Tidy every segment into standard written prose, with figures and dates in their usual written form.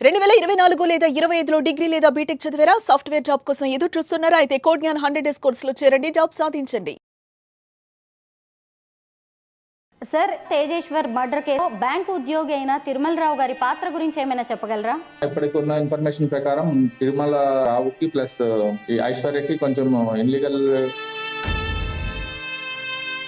2024 లేదా 25లో డిగ్రీ లేదా బీటెక్ చదివారా? సాఫ్ట్వేర్ జాబ్ కోసం ఎదురు చూస్తున్నారా? అయితే కోడ్ జ్ఞాన్ 100 డేస్ కోర్సులో చేరండి, జాబ్ సాధించండి. Sir, Tejeshwar murder case bank ఉద్యోగి అయిన తిరుమల రావు గారి పాత్ర గురించి ఏమైనా చెప్పగలరా? ఇప్పటికున్న ఇన్ఫర్మేషన్ ప్రకారం తిరుమల రావుకి ప్లస్ ఈ ఐశ్వర్యకి కొంచెం ఇన్లీగల్,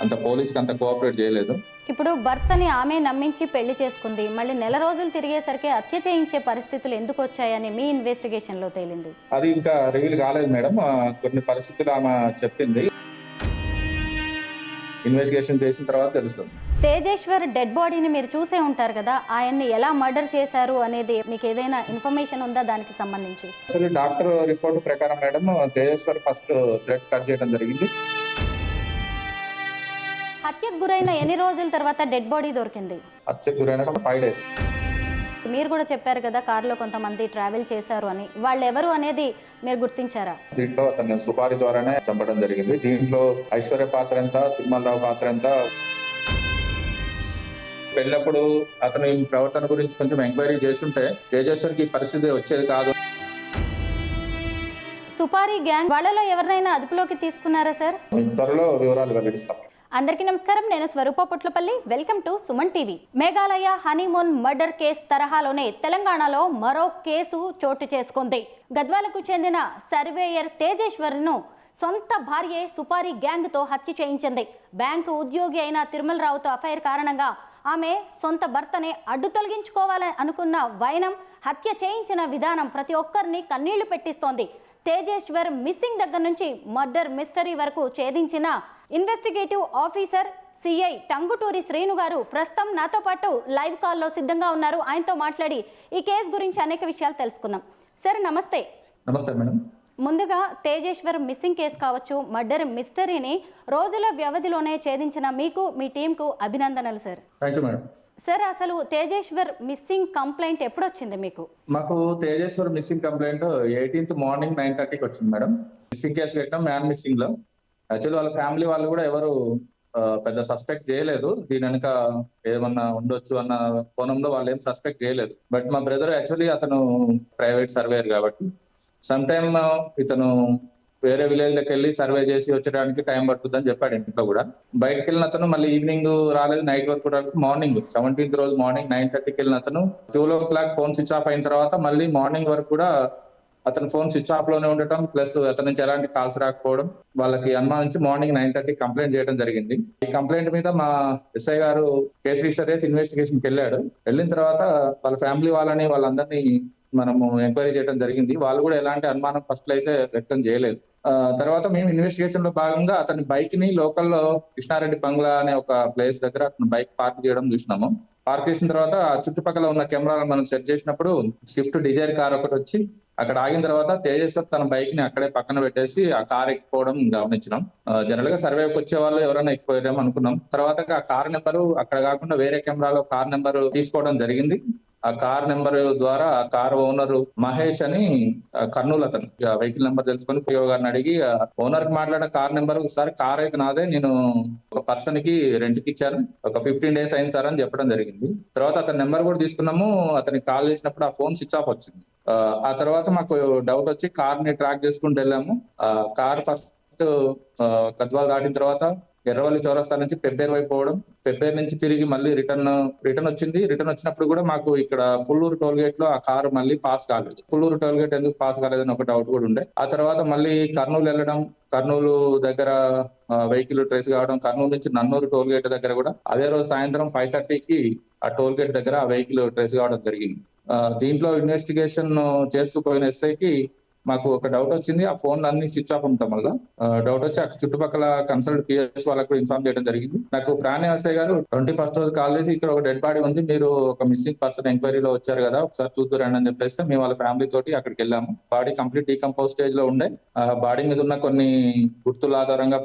అంత పోలీస్కి అంత కోఆపరేట్ చేయలేదు. ఇప్పుడు భర్తని ఆమె నమ్మించి పెళ్లి చేసుకుంది, మళ్ళీ నెల రోజులు తిరిగేసరికి హత్య చేయించే పరిస్థితులు ఎందుకు వచ్చాయని మీ ఇన్వెస్టిగేషన్ లో తేలింది. అది ఇంకా రివీల్ కాలేదు మేడం. కొన్ని పరిస్థితులు ఆమె చెప్పింది, ఇన్వెస్టిగేషన్ చేసిన తర్వాత తెలుస్తుంది. తేజేశ్వర్ డెడ్ బాడీని మీరు చూసే ఉంటారు కదా, ఆయన్ని ఎలా మర్డర్ చేశారు అనేది మీకు ఏదైనా ఇన్ఫర్మేషన్ ఉందా దానికి సంబంధించి? అసలు డాక్టర్ రిపోర్ట్ ప్రకారం madam, Tejeshwar first thread cut చేయడం జరిగింది. హత్యకు గురైన ఎన్ని రోజుల తర్వాత డెడ్ బాడీ దొరికింది? హత్యకు గురైన 5 days. మీరు కూడా చెప్పారు కదా కార్లో కొంతమంది ట్రావెల్ చేశారు అని, వాళ్ళు ఎవరు అనేది మీరు గుర్తించారా? దీంట్లో అతను సుపారి ద్వారానే చంపడం జరిగింది. దీంట్లో ఐశ్వర్య పాత్ర ఎంత, తిరుమలరావు పాత్ర ఎంత, పెళ్ళప్పుడు అతని ప్రవర్తన గురించి కొంచెం ఎంక్వైరీ చేస్తుంటే తేజేశ్వర్కి పరిస్థితి వచ్చేది కాదు. సుపారీ గ్యాంగ్ వాళ్ళలో ఎవరినైనా అదుపులోకి తీసుకున్నారా సార్? మీకు త్వరలో వివరాలు వెల్లడిస్తాం. అందరికీ నమస్కారం, నేను Swaroopa Potlapalli. Welcome to Suman TV. Meghalaya honeymoon murder case తరహాలోనే తెలంగాణలో మరో కేసు చోటు చేసుకుంది. గద్వాలకు చెందిన సర్వేయర్ తేజేశ్వర్ను సొంత భార్యే సుపారీ గ్యాంగ్ తో హత్య చేయించింది. బ్యాంకు ఉద్యోగి అయిన తిరుమల రావుతో అఫైర్ కారణంగా ఆమె సొంత భర్తనే అడ్డు తొలగించుకోవాలని అనుకున్న వైనం హత్య చేయించిన విధానం ప్రతి ఒక్కరిని కన్నీళ్లు పెట్టిస్తోంది. తేజేశ్వర్ మిస్సింగ్ దగ్గర నుంచి మర్డర్ మిస్టరీ వరకు ఛేదించిన investigative officer CI Tanguturi Srinu గారు ప్రస్తుతం నాతో పాటు లైవ్ కాల్లో సిద్ధంగా ఉన్నారు. ఆయనతో మాట్లాడి ఈ కేసు గురించి అనేక విషయాలు తెలుసుకుందాం. సార్ నమస్తే. నమస్తే మేడం. ముందుగా తేజేశ్వర్ మిస్సింగ్ కేసు కావచ్చు, మర్డర్ మిస్టరీని రోజుల వ్యవధిలోనే ఛేదించిన మీకు, మీ టీంకు అభినందనలు sir. Thank you madam. Sir, అసలు తేజేశ్వర్ మిస్సింగ్ కంప్లైంట్ ఎప్పుడు వచ్చింది మీకు? మాకు Tejeshwar missing complaint 18th morning 9:30కి వచ్చింది మేడం. మిస్సింగ్ కేసు పెట్టాం మ్యాన్ మిస్సింగ్ లో. యాక్చువల్లీ వాళ్ళ ఫ్యామిలీ వాళ్ళు కూడా ఎవరు పెద్ద సస్పెక్ట్ చేయలేదు. దీని వెనక ఏమన్నా ఉండొచ్చు అన్న కోణంలో వాళ్ళు ఏం సస్పెక్ట్ చేయలేదు. బట్ మా బ్రదర్ యాక్చువల్లీ అతను ప్రైవేట్ సర్వేయర్ కాబట్టి సమ్ టైమ్ ఇతను వేరే విలేజ్ లకి వెళ్ళి సర్వే చేసి వచ్చడానికి టైం పడుతుందని చెప్పాడు ఇంట్లో కూడా. బయటకు వెళ్ళిన అతను మళ్ళీ ఈవినింగ్ రాలేదు, నైట్ వరకు రాలేదు. మార్నింగ్ 17th రోజు మార్నింగ్ 9:30కి వెళ్ళిన అతను 12 o'clock ఫోన్ స్విచ్ ఆఫ్ అయిన తర్వాత మళ్ళీ మార్నింగ్ వరకు కూడా అతను ఫోన్ స్విచ్ ఆఫ్ లోనే ఉండటం, ప్లస్ అతని నుంచి ఎలాంటి కాల్స్ రాకపోవడం వాళ్ళకి అనుమానించి మార్నింగ్ 9:30కి కంప్లైంట్ చేయడం జరిగింది. ఈ కంప్లైంట్ మీద మా ఎస్ఐ గారు కేసు రిజిస్టర్ చేసి ఇన్వెస్టిగేషన్కి వెళ్ళాడు. వెళ్ళిన తర్వాత వాళ్ళ ఫ్యామిలీ వాళ్ళని వాళ్ళందరినీ మనము ఎంక్వైరీ చేయడం జరిగింది. వాళ్ళు కూడా ఎలాంటి అనుమానం ఫస్ట్ లో అయితే వ్యక్తం చేయలేదు. తర్వాత మేము ఇన్వెస్టిగేషన్ లో భాగంగా అతని బైక్ ని లోకల్లో కృష్ణారెడ్డి బంగ్లా అనే ఒక ప్లేస్ దగ్గర అతను బైక్ పార్క్ చేయడం చూసినాము. పార్క్ చేసిన తర్వాత చుట్టుపక్కల ఉన్న కెమెరాలను మనం సెట్ చేసినప్పుడు స్విఫ్ట్ డిజైర్ కార్ ఒకటి వచ్చి అక్కడ ఆగిన తర్వాత తేజేశ్వర్ తన బైక్ ని అక్కడే పక్కన పెట్టేసి ఆ కార్ ఎక్కిపోవడం గమనించినాం. జనరల్ గా సర్వేకి వచ్చే వాళ్ళు ఎవరైనా ఎక్కిపోయారేమో అనుకున్నాం. తర్వాత ఆ కార్ నెంబరు అక్కడ కాకుండా వేరే కెమెరాలో కార్ నెంబర్ తీసుకోవడం జరిగింది. ఆ కార్ నెంబర్ ద్వారా ఆ కార్ ఓనర్ మహేష్ అని కర్నూలు, అతను వెహికల్ నెంబర్ తెలుసుకొని పిఓ గారిని అడిగి ఓనర్ కి మాట్లాడిన కార్ నెంబర్, ఒకసారి కార్ అయితే నాదే, నేను ఒక పర్సన్ కి రెంట్ కి ఇచ్చాను, ఒక 15 days అయింది సార్ అని చెప్పడం జరిగింది. తర్వాత అతని నెంబర్ కూడా తీసుకున్నాము. అతనికి కాల్ చేసినప్పుడు ఆ ఫోన్ స్విచ్ ఆఫ్ వచ్చింది. ఆ తర్వాత మాకు డౌట్ వచ్చి కార్ ని ట్రాక్ చేసుకుంటూ వెళ్ళాము. కార్ ఫస్ట్ గద్వాల్ దాటిన తర్వాత ఎర్రవల్లి చౌరస్తా నుంచి పెబ్బేరు వైపు పోవడం, పెబ్బేరు నుంచి తిరిగి మళ్ళీ రిటర్న్ వచ్చింది. రిటర్న్ వచ్చినప్పుడు కూడా మాకు ఇక్కడ పుల్లూరు టోల్ గేట్ లో ఆ కారు మళ్ళీ పాస్ కాలేదు. పుల్లూరు టోల్ గేట్ ఎందుకు పాస్ కాలేదని ఒక డౌట్ కూడా ఉండే. ఆ తర్వాత మళ్ళీ కర్నూలు వెళ్ళడం, కర్నూలు దగ్గర వెహికల్ ట్రేస్ కావడం, కర్నూలు నుంచి నన్నూరు టోల్ గేట్ దగ్గర కూడా అదే రోజు సాయంత్రం 5:30కి ఆ టోల్ గేట్ దగ్గర ఆ వెహికల్ ట్రేస్ కావడం జరిగింది. దీంట్లో ఇన్వెస్టిగేషన్ చేస్తూ పోయిన ఎస్ఐకి మాకు ఒక డౌట్ వచ్చింది. ఆ ఫోన్లు అన్ని స్విచ్ ఆఫ్ ఉండటం వల్ల డౌట్ వచ్చి అక్కడ చుట్టుపక్కల కన్సల్ట్ పిఎస్ వాళ్ళకు ఇన్ఫార్మ్ చేయడం జరిగింది. నాకు ప్రాణి ఎస్ఐ గారు 21st రోజు కాల్ చేసి ఇక్కడ ఒక డెడ్ బాడీ ఉంది, మీరు ఒక మిస్సింగ్ పర్సన్ ఎంక్వైరీలో వచ్చారు కదా, ఒకసారి చూద్దురండి అని చెప్పేస్తే మేము వాళ్ళ ఫ్యామిలీ తోటి అక్కడికి వెళ్ళాము. బాడీ కంప్లీట్ డీకంపోజ్ స్టేజ్ లో ఉండే. బాడీ మీద ఉన్న కొన్ని గుర్తుల ఆధారంగా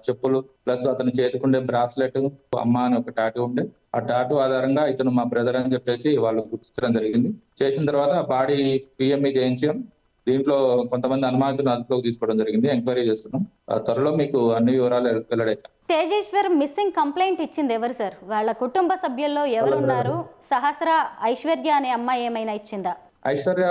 చెప్పులు ప్లస్ అతని చేతికుండే బ్రాస్లెట్, అమ్మ అని ఒక టాటూ ఉండే. ఆ టాటూ ఆధారంగా ఇతను మా బ్రదర్ అని చెప్పేసి వాళ్ళు గుర్తించడం జరిగింది. చేసిన తర్వాత బాడీ పిఎంఈ చేయించాం. దీంట్లో కొంతమంది అనుమానితులను అదుపులోకి తీసుకోవడం జరిగింది. ఎంక్వైరీ చేస్తున్నాం. త్వరలో మీకు అన్ని వివరాలు వెల్లడైతాయి. తేజేశ్వర్ మిస్సింగ్ కంప్లైంట్ ఇచ్చింది ఎవరు సార్? వాళ్ళ కుటుంబ సభ్యుల్లో ఎవరున్నారు? సహస్ర ఐశ్వర్య అనే అమ్మాయి ఏమైనా ఇచ్చిందా? ఐశ్వర్య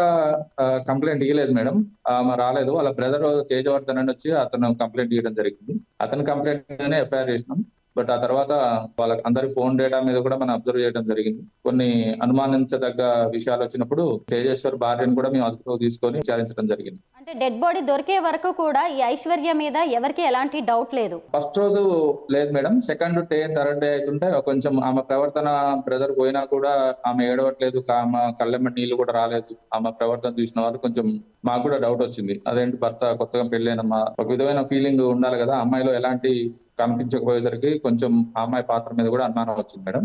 కంప్లైంట్ ఇవ్వలేదు మేడం. ఆమె రాలేదు. వాళ్ళ బ్రదర్ తేజవర్ధన్ అని వచ్చి అతను కంప్లైంట్ ఇవ్వడం జరిగింది. అతని కంప్లైంట్ మీదనే ఎఫ్ఐఆర్ చేసినాం. బట్ ఆ తర్వాత వాళ్ళ అందరి ఫోన్ డేటా మీద కూడా మనం అబ్జర్వ్ చేయడం జరిగింది. కొన్ని అనుమానించదగ్గ విషయాలు వచ్చినప్పుడు తేజేశ్వర్ భార్యను కూడా మేము అదుపులోకి తీసుకొని విచారించడం జరిగింది. అంటే డెడ్ బాడీ దొరికే వరకు కూడా ఈ ఐశ్వర్య మీద ఎవరికి ఎలాంటి డౌట్ లేదు. ఫస్ట్ రోజు లేదు madam. Second day, third day అవుతుంటే కొంచెం ఆమె ప్రవర్తన, బ్రదర్ పోయినా కూడా ఆమె ఏడవట్లేదు, ఆమె కళ్ళెమ్మ నీళ్లు కూడా రాలేదు. ఆమె ప్రవర్తన చూసిన వాళ్ళు కొంచెం మాకు కూడా డౌట్ వచ్చింది. అదేంటి భర్త కొత్తగా పెళ్ళైనమ్మా, ఒక విధమైన ఫీలింగ్ ఉండాలి కదా. అమ్మాయిలో ఎలాంటి కనిపించకపోయేసరికి కొంచెం ఆ అమ్మాయి పాత్ర మీద కూడా అనుమానం వచ్చింది మేడం.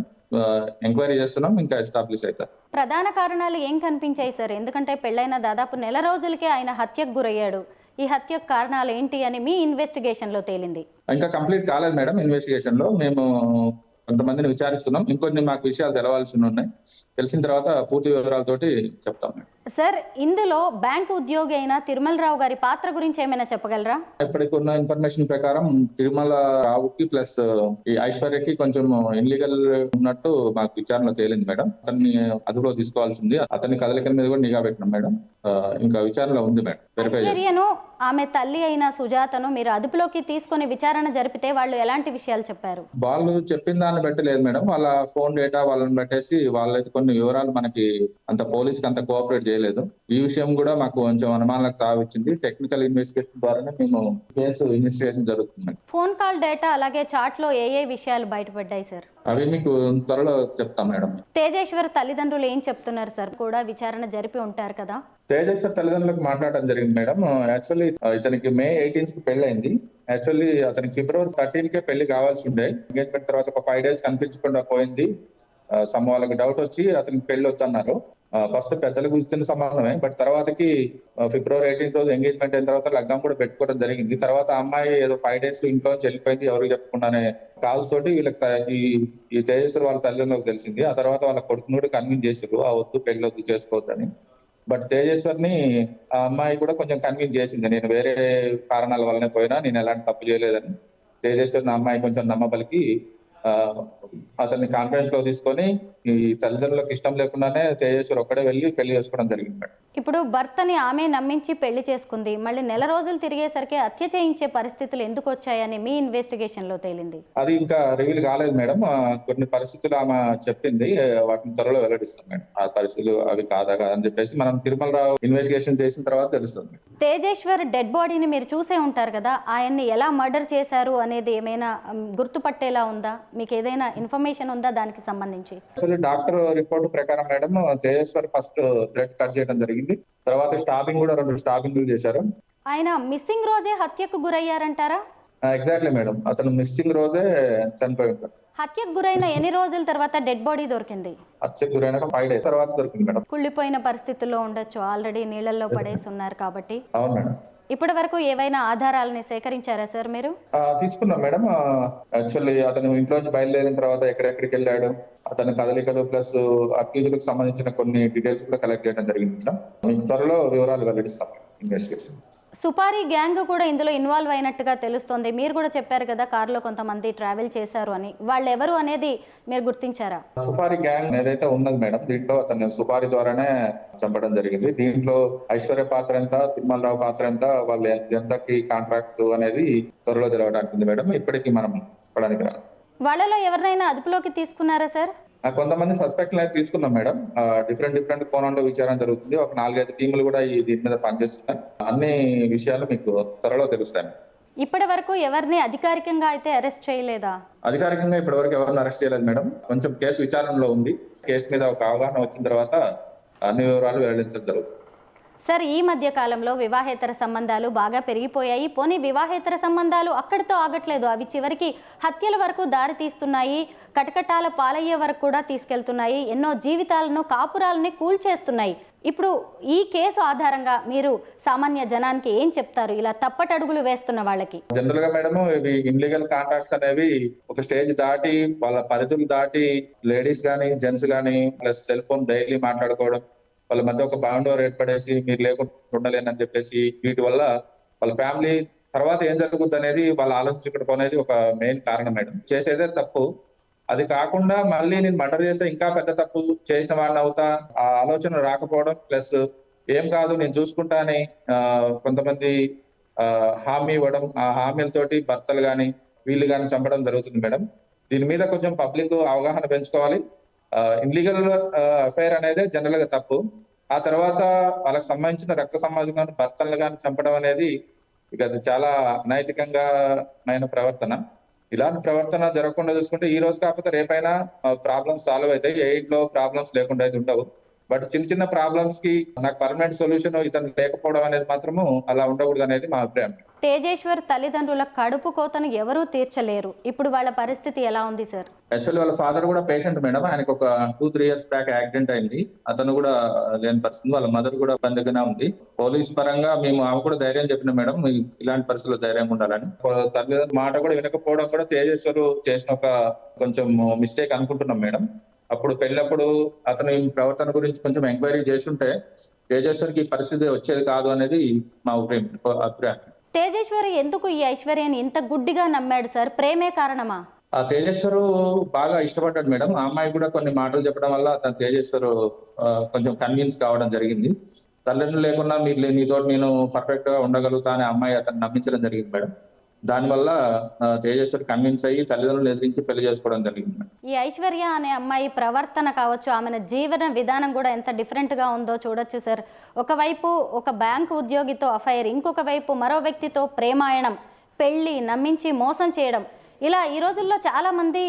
ఎంక్వైరీ చేస్తున్నాం, ఇంకా ఎస్టాబ్లిష్ అవుతారు. ప్రధాన కారణాలు ఏం కనిపించాయి సార్? ఎందుకంటే పెళ్ళైన దాదాపు నెల రోజులకే ఆయన హత్యకు గురయ్యాడు. ఈ హత్యకు కారణాలు ఏంటి అని మీ ఇన్వెస్టిగేషన్ లో తేలింది? ఇంకా కంప్లీట్ కాలేదు మేడం. ఇన్వెస్టిగేషన్ లో మేము కొంతమందిని విచారిస్తున్నాం. ఇంకొన్ని మాకు విషయాలు తెలవాల్సి ఉన్నాయి. తెలిసిన తర్వాత పూర్తి వివరాలతోటి చెప్తాం. సార్, ఇందులో బ్యాంకు ఉద్యోగి అయిన తిరుమల రావు గారి పాత్ర గురించి ఏమైనా చెప్పగలరా? ఇప్పటికి ఉన్న ఇన్ఫర్మేషన్ ప్రకారం తిరుమల రావుకి ప్లస్ ఈ ఐశ్వర్యకి కొంచెం ఇన్లీగల్ ఉన్నట్టు మాకు విచారణలో తేలింది మేడం. అతన్ని అదుపులో తీసుకోవాల్సింది. అతని కదలికల మీద కూడా నిఘా పెట్టినాం మేడం. ఇంకా విచారణలో ఉంది మేడం. వెరిఫై ఐశ్వర్యను, ఆమె తల్లి అయిన సుజాతను మీరు అదుపులోకి తీసుకొని విచారణ జరిపితే వాళ్ళు ఎలాంటి విషయాలు చెప్పారు? వాళ్ళు చెప్పిన దాన్ని బట్టి లేదు మేడం. వాళ్ళ ఫోన్ డేటా వాళ్ళని బట్టేసి వాళ్ళైతే కొన్ని వివరాలు మనకి అంత పోలీస్కి అంత కోఆపరేట్ చేయలేదు. ఈ విషయం కూడా మాకు కొంచెం అనుమానాలకు తావిచ్చింది. టెక్నికల్ ఇన్వెస్టిగేషన్ ద్వారానే మేము కేసు ఇన్వెస్టిగేషన్ జరుగుతుంది. ఫోన్ కాల్ డేటా అలాగే చాట్ లో ఏ విషయాలు బయటపడ్డాయి సార్? అవి మీకు త్వరలో చెప్తాం మేడం. తేజేశ్వర్ తల్లిదండ్రులు ఏం చెప్తున్నారు సార్? కూడా విచారణ జరిపి ఉంటారు కదా. తేజేశ్వర్ తల్లిదండ్రులకు మాట్లాడడం జరిగింది మేడం. యాక్చువల్లీ ఇతనికి May 18th కి పెళ్లి అయింది. యాక్చువల్లీ అతనికి February 13కే పెళ్లి కావాల్సి ఉండే. ఎంగేజ్మెంట్ తర్వాత ఒక 5 days కనిపించకుండా పోయింది. వాళ్ళకి డౌట్ వచ్చి అతనికి పెళ్లి వద్దన్నారు. ఫస్ట్ పెద్దలకు ఇచ్చిన సంబంధమే. బట్ తర్వాతకి February 18th రోజు ఎంగేజ్మెంట్ అయిన తర్వాత లగ్గం కూడా పెట్టుకోవడం జరిగింది. తర్వాత అమ్మాయి ఏదో 5 days ఇంట్లో వెళ్ళిపోయింది, ఎవరికి చెప్పకుండానే. కాల్స్ తోటి వీళ్ళకి ఈ తేజేశ్వర్ వాళ్ళ తల్లిదండ్రులకు తెలిసింది. ఆ తర్వాత వాళ్ళ కొడుకుని కూడా కన్విన్స్ చేసారు, ఆ వద్దు, పెళ్లి వద్దు, చేసుకోవద్దని. బట్ తేజేశ్వర్ని ఆ అమ్మాయి కూడా కొంచెం కన్విన్స్ చేసింది. నేను వేరే కారణాల వల్లనే పోయినా, నేను ఎలాంటి తప్పు చేయలేదని. తేజేశ్వర్ని అమ్మాయి కొంచెం నమ్మబలికి అతన్ని కాన్ఫరెన్స్ లో తీసుకొని ఈ తల్లిదండ్రులకు ఇష్టం లేకుండానే తేజేశ్వర్ ఒక్కడే వెళ్ళి పెళ్లి చేసుకోవడం జరిగింది. ఇప్పుడు భర్తని ఆమె నమ్మించి పెళ్లి చేసుకుంది. మళ్ళీ నెల రోజులు తిరిగేసరికి హత్య చేయించే పరిస్థితులు ఎందుకు వచ్చాయని మీ ఇన్వెస్టిగేషన్ లో తేలింది? అది ఇంకా రివీల్ కాలేదు మేడం. కొన్ని పరిస్థితులు ఆమె చెప్పింది, వాటిని త్వరలో వెల్లడిస్తాం మేడం. ఆ పరిస్థితులు అవి కాదా అని చెప్పేసి మనం తిరుమల రావు ఇన్వెస్టిగేషన్ చేసిన తర్వాత తెలుస్తుంది. తేజేశ్వర్ డెడ్ బాడీని మీరు చూసే ఉంటారు కదా, ఆయన్ని ఎలా మర్డర్ చేశారు అనేది ఏమైనా గుర్తుపట్టేలా ఉందా? మీకు ఏదైనా ఇన్ఫర్మేషన్ ఉందా దానికి సంబంధించి? డాక్టర్ రిపోర్ట్ ప్రకారం madam Tejeshwar first thread cut చేయడం జరిగింది. తర్వాత స్టాపింగ్ కూడా 2 స్టాపింగ్లు చేశారు. ఆయన మిస్సింగ్ రోజే హత్యకు గురయ్యారంటారా? Exactly madam. అతను మిస్సింగ్ రోజే చనిపోయి ఉంటారు. హత్యకు గురైన ఎన్ని రోజుల తర్వాత డెడ్ బాడీ దొరికింది? హత్యకు గురైన 5 days తర్వాత దొరికింది మేడం. కుళ్ళిపోయిన పరిస్థితుల్లో ఉండొచ్చు, ఆల్రెడీ నీళ్ళల్లో పడేసి ఉన్నారు కాబట్టి. అవును మేడం. ఇప్పటి వరకు ఏవైనా ఆధారాలని సేకరించారా సార్ మీరు? తీసుకున్నాం మేడం. యాక్చువల్లీ అతను ఇంట్లో నుంచి బయలుదేరిన తర్వాత ఎక్కడెక్కడికి వెళ్ళాడు, అతని కదలికలు ప్లస్ అక్యూజులకు సంబంధించిన కొన్ని డీటెయిల్స్ కూడా కలెక్ట్ చేయడం జరిగింది మేడం. మీకు త్వరలో వివరాలు వెల్లడిస్తాం ఇన్వెస్టిగేషన్. సుపారీ గ్యాంగ్ కూడా ఇందులో ఇన్వాల్వ్ అయినట్టుగా తెలుస్తోంది. మీరు కూడా చెప్పారు కదా కారులో కొంతమంది ట్రావెల్ చేశారు అని. వాళ్ళు ఎవరు అనేది మీరు గుర్తించారా? సుపారీ గ్యాంగ్ ఏదైతే ఉన్నది మేడం, దీంట్లో అతను సుపారీ ద్వారానే చంపడం జరిగింది. దీంట్లో ఐశ్వర్య పాత్ర ఎంత, తిరుమల రావు పాత్ర ఎంత, వాళ్ళు ఎంతకి కాంట్రాక్ట్ అనేది త్వరలో తెలవడానికి ఉంది మేడం. ఇప్పటికీ మనం చెప్పడానికి రాదు. వాళ్ళలో ఎవరినైనా అదుపులోకి తీసుకున్నారా సార్? కొంతమంది సస్పెక్ట్ అయితే తీసుకున్నాం మేడం. డిఫరెంట్ కోణంలో విచారణ జరుగుతుంది. ఒక 4-5 టీములు కూడా దీని మీద పనిచేస్తున్నాయి. అన్ని విషయాలు మీకు త్వరలో తెలుస్తాయి. ఇప్పటి వరకు ఎవరిని అధికారికంగా అయితే అరెస్ట్ చేయలేదా? అధికారికంగా ఇప్పటి వరకు ఎవరిని అరెస్ట్ చేయలేదు మేడం. కొంచెం కేసు విచారణలో ఉంది. కేసు మీద ఒక అవగాహన వచ్చిన తర్వాత అన్ని వివరాలు వెల్లడించడం జరుగుతుంది. సార్, ఈ మధ్య కాలంలో వివాహేతర సంబంధాలు బాగా పెరిగిపోయాయి. పోనీ వివాహేతర సంబంధాలు అక్కడితో ఆగట్లేదు, అవి చివరికి హత్యల వరకు దారి తీస్తున్నాయి, కటకటాల పాలయ్యే వరకు కూడా తీసుకెళ్తున్నాయి, ఎన్నో జీవితాలను, కాపురాలని కూల్చేస్తున్నాయి. ఇప్పుడు ఈ కేసు ఆధారంగా మీరు సామాన్య జనానికి ఏం చెప్తారు, ఇలా తప్పటడుగులు వేస్తున్న వాళ్ళకి? జనరల్ గా మేడం, ఇవి ఇన్లీగల్ కాంట్రాక్ట్స్ అనేవి ఒక స్టేజ్ దాటి, వాళ్ళ పరిధులు దాటి లేడీస్ గానీ జెంట్స్ గానీ ప్లస్ సెల్ ఫోన్ డైలీ మాట్లాడుకోవడం, వాళ్ళ మధ్య ఒక బాండోర్ ఏర్పడేసి మీరు లేకుండా ఉండలేనని చెప్పేసి వీటి వల్ల వాళ్ళ ఫ్యామిలీ తర్వాత ఏం జరుగుతుంది అనేది వాళ్ళు ఆలోచించడం అనేది ఒక మెయిన్ కారణం మేడం. చేసేదే తప్పు, అది కాకుండా మళ్ళీ నేను మర్డర్ చేస్తే ఇంకా పెద్ద తప్పు చేసిన వాడిని అవుతా ఆ ఆలోచన రాకపోవడం, ప్లస్ ఏం కాదు నేను చూసుకుంటా అని కొంతమంది హామీ ఇవ్వడం, ఆ హామీలతోటి భర్తలు గాని వీళ్ళు గాని చంపడం జరుగుతుంది మేడం. దీని మీద కొంచెం పబ్లిక్ అవగాహన పెంచుకోవాలి. ఇన్లీగల్ అఫైర్ అనేది జనరల్ గా తప్పు. ఆ తర్వాత వాళ్ళకి సంబంధించిన రక్త సంబంధం కానీ భర్తలను కానీ చంపడం అనేది ఇక అది చాలా అనైతికంగా ప్రవర్తన. ఇలాంటి ప్రవర్తన జరగకుండా చూసుకుంటే ఈ రోజు కాకపోతే రేపైనా ప్రాబ్లమ్స్ సాల్వ్ అవుతాయి. ఏ ఇంట్లో ప్రాబ్లమ్స్ లేకుండా అయితే ఉండవు. బట్ చిన్న చిన్న ప్రాబ్లమ్స్ కి నాకు పర్మనెంట్ సొల్యూషన్ ఇతను లేకపోవడం అనేది మాత్రము అలా ఉండకూడదు అనేది మా అభిప్రాయం. తేజేశ్వర్ తల్లిదండ్రుల కడుపు కోతను ఎవరూ తీర్చలేరు. ఇప్పుడు వాళ్ళ పరిస్థితి ఎలా ఉంది సార్? యాక్చువల్లీ వాళ్ళ ఫాదర్ కూడా పేషెంట్ మేడం. ఆయనకు ఒక 2-3 years బ్యాక్ యాక్సిడెంట్ అయింది. అతను కూడా లేని పరిస్థితి. వాళ్ళ మదర్ కూడా బందీగానే ఉంది. పోలీస్ పరంగా మేము ఆమె కూడా ధైర్యం చెప్పిన మేడం, ఇలాంటి పరిస్థితుల్లో ధైర్యంగా ఉండాలని. తల్లిదండ్రుల మాట కూడా వినకపోవడం కూడా తేజేశ్వర్ చేసిన ఒక కొంచెం మిస్టేక్ అనుకుంటున్నాం మేడం. అప్పుడు పెళ్ళప్పుడు అతని ప్రవర్తన గురించి కొంచెం ఎంక్వైరీ చేస్తుంటే తేజేశ్వర్కి పరిస్థితి వచ్చేది కాదు అనేది మా అభిప్రాయం. తేజేశ్వర్ ఎందుకు ఈ ఐశ్వర్యని ఇంత గుడ్డిగా నమ్మాడు సార్? ప్రేమే కారణమా? ఆ తేజేశ్వరు బాగా ఇష్టపడ్డాడు మేడం. ఆ అమ్మాయి కూడా కొన్ని మాటలు చెప్పడం వల్ల అతను తేజేశ్వరు కొంచెం కన్విన్స్ కావడం జరిగింది. తల్లిదండ్రులు లేకున్నా నీతో నేను పర్ఫెక్ట్ గా ఉండగలుగుతా అనే అమ్మాయి అతను నమ్మించడం జరిగింది మేడం. దానివల్ల తేజేశ్వరి కన్విన్స్ అయ్యి తల్లిదండ్రులు ఎదిరించి పెళ్లి చేసుకోవడం జరిగింది. ఈ ఐశ్వర్య అనే అమ్మాయి ప్రవర్తన కావచ్చు, ఆమె జీవన విధానం కూడా ఎంత డిఫరెంట్ గా ఉందో చూడొచ్చు సార్. ఒకవైపు ఒక బ్యాంకు ఉద్యోగితో అఫైర్, ఇంకొక వైపు మరో వ్యక్తితో ప్రేమాయణం, పెళ్లి, నమ్మించి మోసం చేయడం. ఇలా ఈ రోజుల్లో చాలా మంది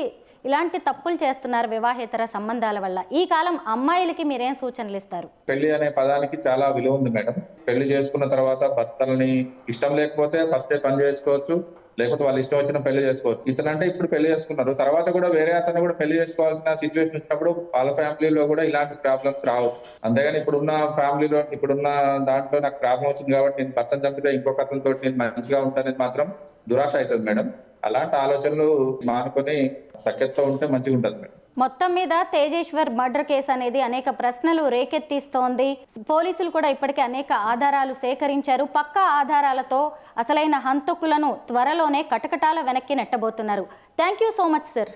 ఇలాంటి తప్పులు చేస్తున్నారు వివాహేతర సంబంధాల వల్ల. ఈ కాలం అమ్మాయిలకి మీరేం సూచనలు ఇస్తారు? పెళ్లి అనే పదానికి చాలా విలువ ఉంది మేడం. పెళ్లి చేసుకున్న తర్వాత భర్తల్ని ఇష్టం లేకపోతే ఫస్టే పని చేసుకోవచ్చు, లేకపోతే వాళ్ళు ఇష్టం వచ్చిన పెళ్లి చేసుకోవచ్చు. ఇతనంటే ఇప్పుడు పెళ్లి చేసుకున్నారు, తర్వాత కూడా వేరే అతను కూడా పెళ్లి చేసుకోవాల్సిన సిచ్యువేషన్ వచ్చినప్పుడు వాళ్ళ ఫ్యామిలీలో కూడా ఇలాంటి ప్రాబ్లమ్స్ రావచ్చు. అంతేగాని ఇప్పుడున్న ఫ్యామిలీలో ఇప్పుడున్న దాంట్లో నాకు ప్రాబ్లం వచ్చింది కాబట్టి నేను భర్తను చంపితే ఇంకొక అతనితో నేను మంచిగా ఉంటానని మాత్రం దురాశ అవుతుంది మేడం. అలాంటి ఆలోచనలు మానుకొని సఖ్యతతో ఉంటే మంచిగా ఉంటుంది మేడం. మొత్తం మీద తేజేశ్వర్ మర్డర్ కేసు అనేది అనేక ప్రశ్నలు రేకెత్తిస్తోంది. పోలీసులు కూడా ఇప్పటికే అనేక ఆధారాలు సేకరించారు. పక్కా ఆధారాలతో అసలైన హంతకులను త్వరలోనే కటకటాల వెనక్కి నెట్టబోతున్నారు. Thank you so much sir.